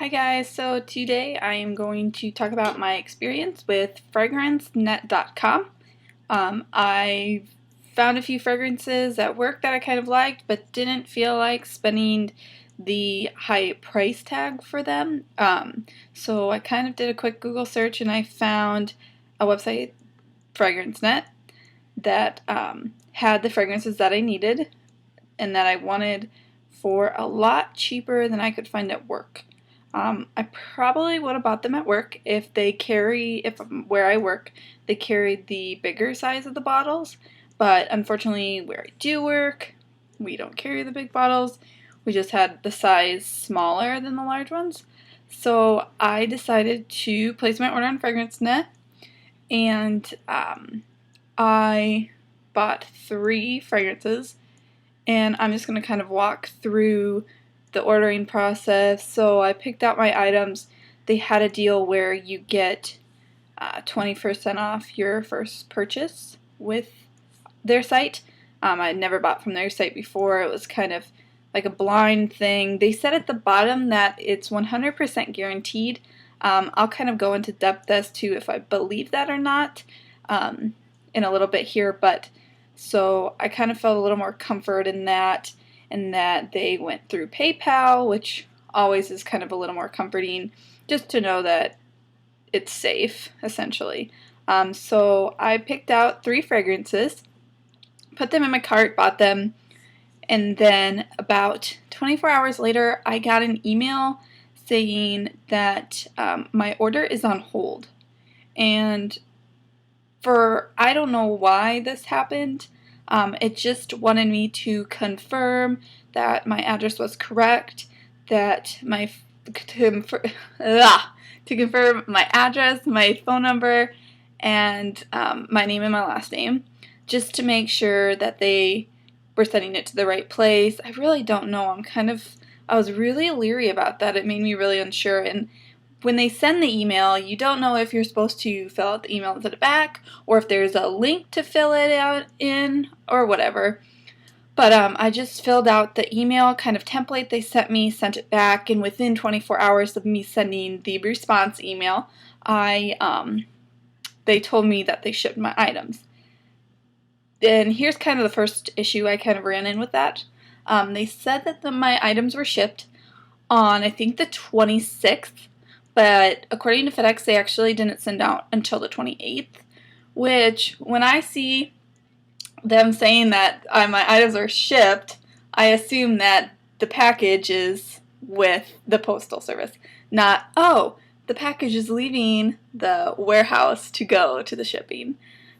Hi guys, so today I am going to talk about my experience with FragranceNet.com. I found a few fragrances at work that I kind of liked, but didn't feel like spending the high price tag for them. So I kind of did a quick Google search and I found a website, FragranceNet, that had the fragrances that I needed and that I wanted for a lot cheaper than I could find at work. I probably would have bought them at work if where I work, they carried the bigger size of the bottles, but unfortunately where I do work, we don't carry the big bottles. We just had the size smaller than the large ones. So I decided to place my order on FragranceNet, and I bought 3 fragrances, and I'm just going to kind of walk through the ordering process. So I picked out my items. They had a deal where you get 20% off your first purchase with their site. I'd never bought from their site before. It was kind of like a blind thing. They said at the bottom that it's 100% guaranteed. I'll kind of go into depth as to if I believe that or not in a little bit here, but so I kind of felt a little more comfort in that, and that they went through PayPal, which always is kind of a little more comforting, just to know that it's safe, essentially. So I picked out 3 fragrances, put them in my cart, bought them, and then about 24 hours later, I got an email saying that my order is on hold. And I don't know why this happened. It just wanted me to confirm that my address was correct, to confirm my address, my phone number, and my name and my last name, just to make sure that they were sending it to the right place. I really don't know. I was really leery about that. It made me really unsure, and when they send the email, you don't know if you're supposed to fill out the email and send it back, or if there's a link to fill it out in, or whatever. But I just filled out the email kind of template they sent me, sent it back, and within 24 hours of me sending the response email, they told me that they shipped my items. And here's kind of the first issue I kind of ran in with that. They said that my items were shipped on, I think, the 26th, but according to FedEx, they actually didn't send out until the 28th, which when I see them saying that my items are shipped, I assume that the package is with the postal service, not, oh, the package is leaving the warehouse to go to the shipping.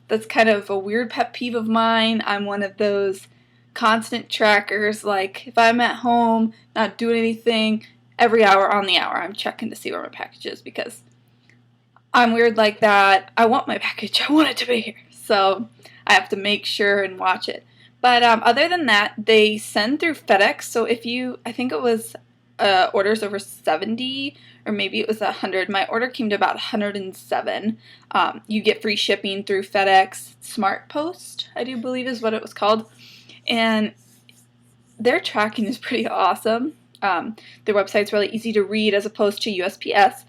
That's kind of a weird pet peeve of mine. I'm one of those constant trackers, like if I'm at home not doing anything, every hour on the hour I'm checking to see where my package is, because I'm weird like that. I want my package. I want it to be here. So I have to make sure and watch it. But other than that, they send through FedEx. So I think it was orders over 70, or maybe it was 100. My order came to about 107. You get free shipping through FedEx Smart Post, I do believe is what it was called. And their tracking is pretty awesome. Their website's really easy to read as opposed to USPS.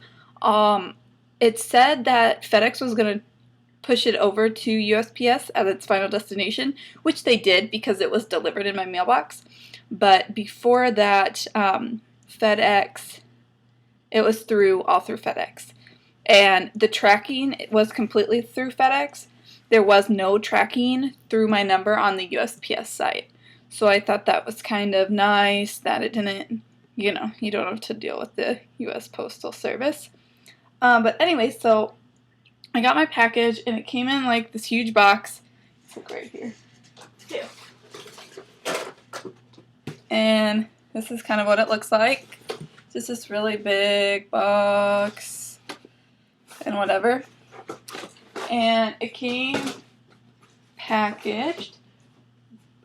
It said that FedEx was going to push it over to USPS as its final destination, which they did because it was delivered in my mailbox. But before that, FedEx, it was all through FedEx. And the tracking was completely through FedEx. There was no tracking through my number on the USPS site. So I thought that was kind of nice that it didn't, you don't have to deal with the U.S. Postal Service. But anyway, so I got my package, and it came in like this huge box. It's like right here. Yeah. And this is kind of what it looks like. Just this really big box and whatever. And it came packaged.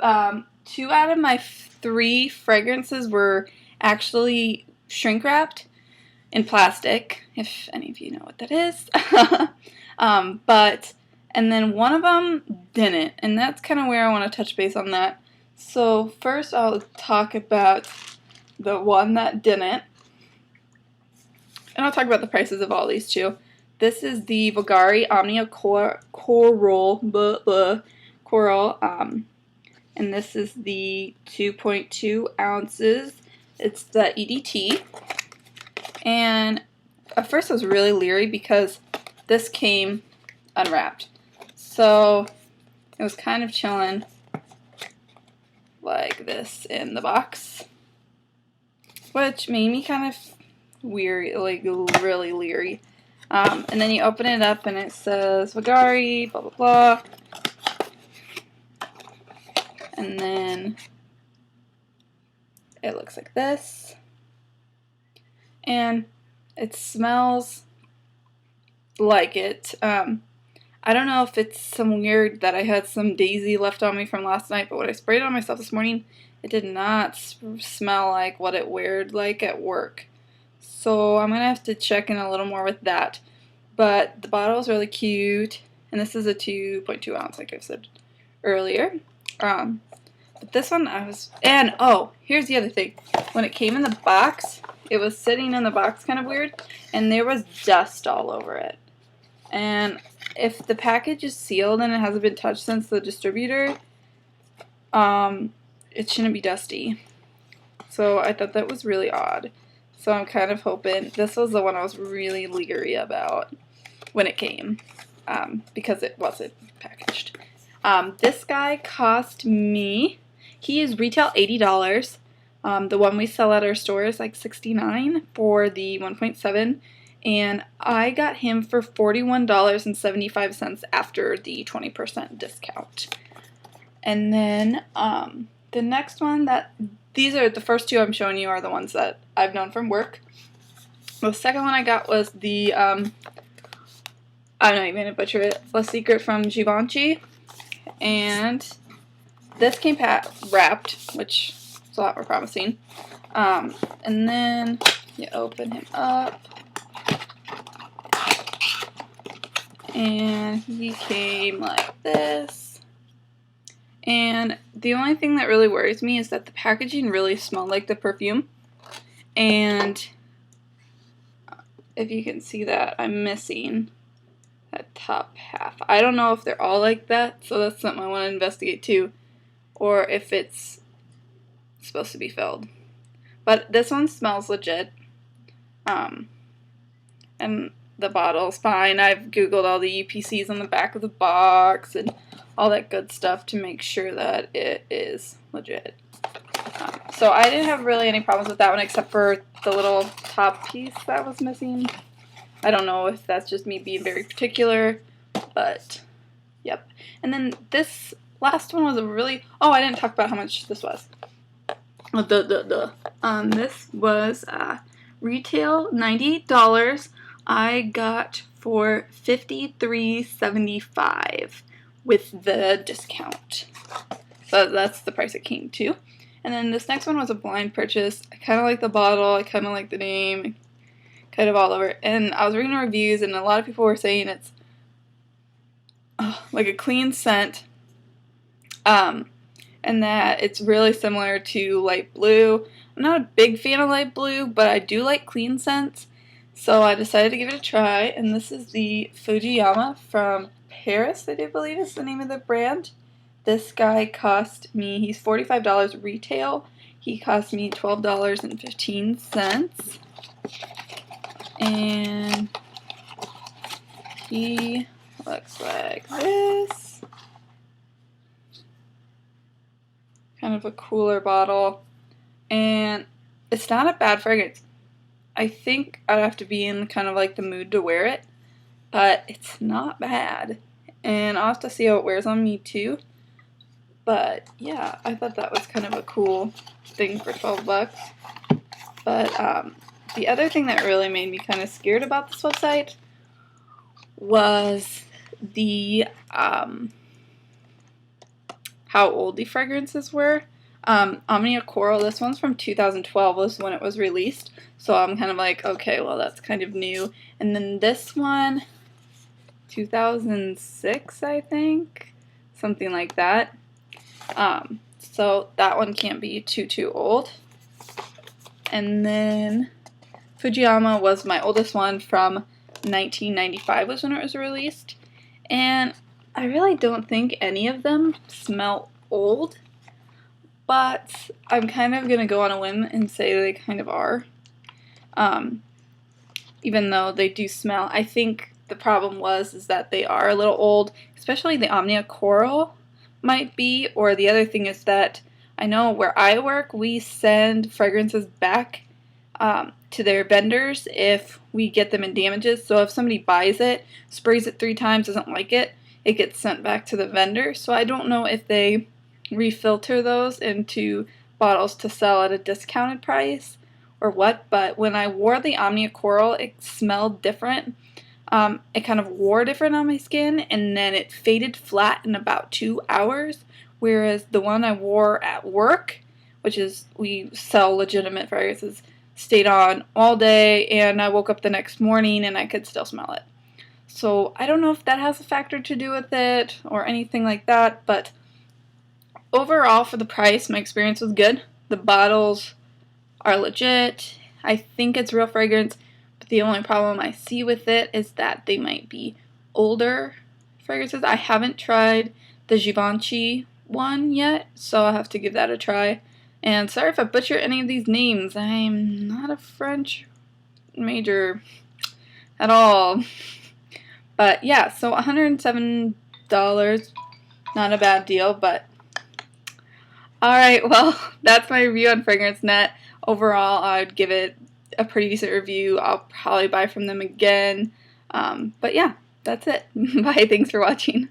2 out of my 3 fragrances were actually shrink wrapped in plastic, if any of you know what that is. And then one of them didn't, and that's kind of where I want to touch base on that. So first I'll talk about the one that didn't. And I'll talk about the prices of all these too. This is the Bulgari Omnia Coral, and this is the 2.2 ounces. It's the EDT. And at first I was really leery because this came unwrapped. So it was kind of chilling like this in the box, which made me kind of weary, like really leery. And then you open it up and it says Bulgari, blah blah blah. And then it looks like this. And it smells like it. I don't know if it's some weird that I had some Daisy left on me from last night, but when I sprayed it on myself this morning, it did not smell like what it weared like at work. So I'm going to have to check in a little more with that. But the bottle is really cute, and this is a 2.2 ounce like I said earlier. But this one oh, here's the other thing. When it came in the box, it was sitting in the box kind of weird, and there was dust all over it. And if the package is sealed and it hasn't been touched since the distributor, it shouldn't be dusty. So I thought that was really odd. So I'm kind of hoping, this was the one I was really leery about when it came, because it wasn't packaged. This guy cost me, he is retail $80. The one we sell at our store is like $69 for the 1.7. And I got him for $41.75 after the 20% discount. And then the next one these are the first two I'm showing you are the ones that I've known from work. The second one I got was the, I'm not even going to butcher it, Le Secret from Givenchy. And this came wrapped, which is a lot more promising. And then you open him up. And he came like this. And the only thing that really worries me is that the packaging really smelled like the perfume. And if you can see that, I'm missing that top half. I don't know if they're all like that, so that's something I want to investigate too. Or if it's supposed to be filled. But this one smells legit. And the bottle's fine. I've Googled all the UPCs on the back of the box and all that good stuff to make sure that it is legit. So I didn't have really any problems with that one except for the little top piece that was missing. I don't know if that's just me being very particular, but yep. And then this last one was I didn't talk about how much this was. This was retail $98. I got for $53.75 with the discount. So that's the price it came to. And then this next one was a blind purchase. I kind of like the bottle. I kind of like the name. Kind of all over. And I was reading reviews, and a lot of people were saying it's like a clean scent. And that it's really similar to light blue. I'm not a big fan of light blue, but I do like clean scents. So I decided to give it a try, and this is the Fujiyama from Paris, I do believe is the name of the brand. This guy cost me, he's $45 retail. He cost me $12.15. And he looks like this. Kind of a cooler bottle. And it's not a bad fragrance. I think I'd have to be in kind of like the mood to wear it, but it's not bad. And I'll have to see how it wears on me too. But yeah, I thought that was kind of a cool thing for $12. But the other thing that really made me kind of scared about this website was the how old the fragrances were. Omnia Coral, this one's from 2012 was when it was released. So I'm kind of like, okay, well that's kind of new. And then this one, 2006, I think. Something like that. So that one can't be too old. And then Fujiyama was my oldest one from 1995 was when it was released. And I really don't think any of them smell old, but I'm kind of going to go on a whim and say they kind of are. Even though they do smell, I think the problem is that they are a little old, especially the Omnia Coral might be, or the other thing is that I know where I work, we send fragrances back to their vendors if we get them in damages. So if somebody buys it, sprays it 3 times, doesn't like it, it gets sent back to the vendor. So I don't know if they refilter those into bottles to sell at a discounted price or what, but when I wore the Omnia Coral, it smelled different. It kind of wore different on my skin, and then it faded flat in about 2 hours, whereas the one I wore at work, which is, we sell legitimate fragrances, stayed on all day, and I woke up the next morning and I could still smell it. So I don't know if that has a factor to do with it or anything like that, but overall for the price, my experience was good. The bottles are legit. I think it's real fragrance, but the only problem I see with it is that they might be older fragrances. I haven't tried the Givenchy one yet, so I'll have to give that a try. And sorry if I butcher any of these names. I'm not a French major at all. But yeah, so $107, not a bad deal, but alright, well, that's my review on FragranceNet. Overall, I'd give it a pretty decent review. I'll probably buy from them again. But yeah, that's it. Bye, thanks for watching.